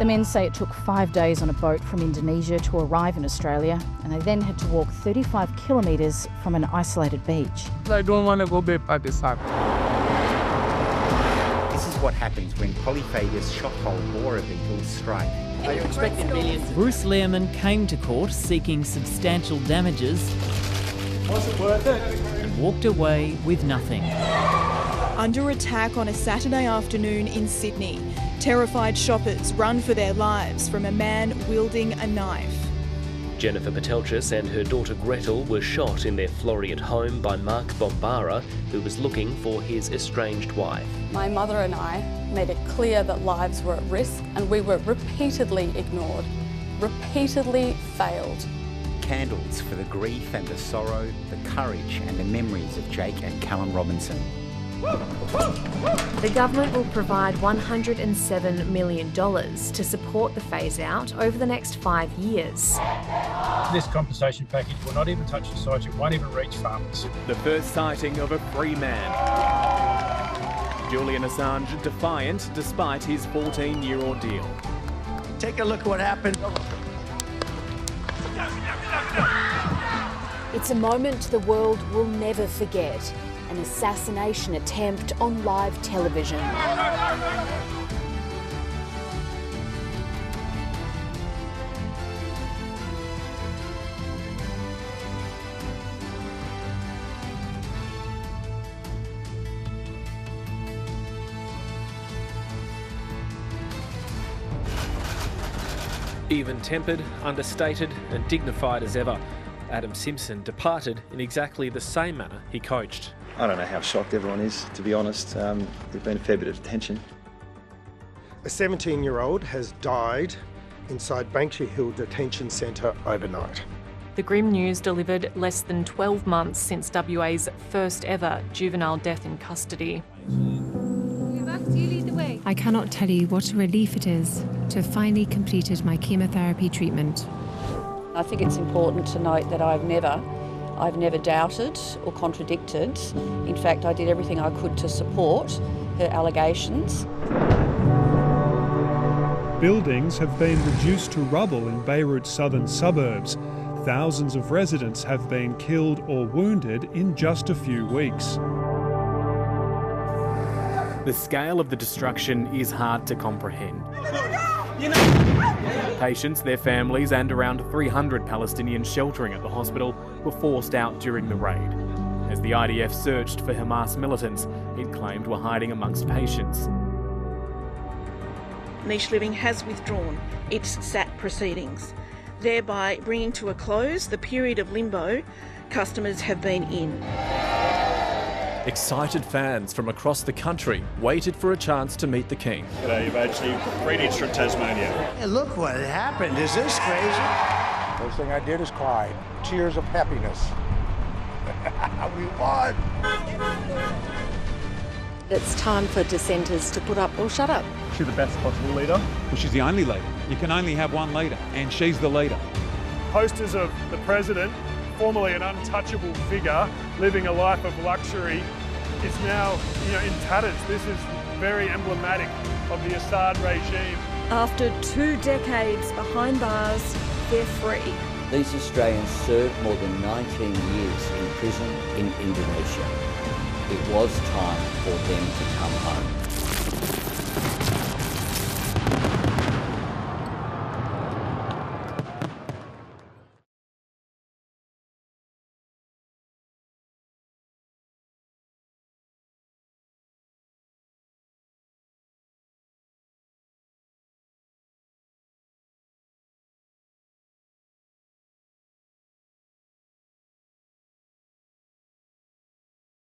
The men say it took 5 days on a boat from Indonesia to arrive in Australia, and they then had to walk 35 kilometres from an isolated beach. I don't want to go back to Pakistan. This is what happens when polyphagous shot-hole borer beetles strike. Are you expecting millions? Bruce Lehrman came to court seeking substantial damages. Was it worth it? And walked away with nothing. Under attack on a Saturday afternoon in Sydney, terrified shoppers run for their lives from a man wielding a knife. Jennifer Patelchis and her daughter Gretel were shot in their Floreat home by Mark Bombara, who was looking for his estranged wife. My mother and I made it clear that lives were at risk, and we were repeatedly ignored, repeatedly failed. Candles for the grief and the sorrow, the courage and the memories of Jake and Callum Robinson. The government will provide $107 million to support the phase-out over the next 5 years. This compensation package will not even touch the sites, it won't even reach farmers. The first sighting of a free man. Julian Assange defiant despite his 14-year ordeal. Take a look at what happened. It's a moment the world will never forget. An assassination attempt on live television. Even-tempered, understated and dignified as ever, Adam Simpson departed in exactly the same manner he coached. I don't know how shocked everyone is, to be honest. There's been a fair bit of tension. A 17-year-old has died inside Banksia Hill Detention Centre overnight. The grim news delivered less than 12 months since WA's first ever juvenile death in custody. I cannot tell you what a relief it is to have finally completed my chemotherapy treatment. I think it's important to note that I've never doubted or contradicted. In fact, I did everything I could to support her allegations. Buildings have been reduced to rubble in Beirut's southern suburbs. Thousands of residents have been killed or wounded in just a few weeks. The scale of the destruction is hard to comprehend. Patients, their families and around 300 Palestinians sheltering at the hospital were forced out during the raid. As the IDF searched for Hamas militants it claimed were hiding amongst patients. Niche Living has withdrawn its SAT proceedings, thereby bringing to a close the period of limbo customers have been in. Excited fans from across the country waited for a chance to meet the King. G'day, you've actually reached from Tasmania. Hey, look what happened. Is this crazy? First thing I did is cry. Tears of happiness. We won! It's time for dissenters to put up or shut up. She's the best possible leader. Well, she's the only leader. You can only have one leader, and she's the leader. Posters of the president, formerly an untouchable figure, living a life of luxury, is now, in tatters. This is very emblematic of the Assad regime. After 2 decades behind bars, they're free. These Australians served more than 19 years in prison in Indonesia. It was time for them to come home.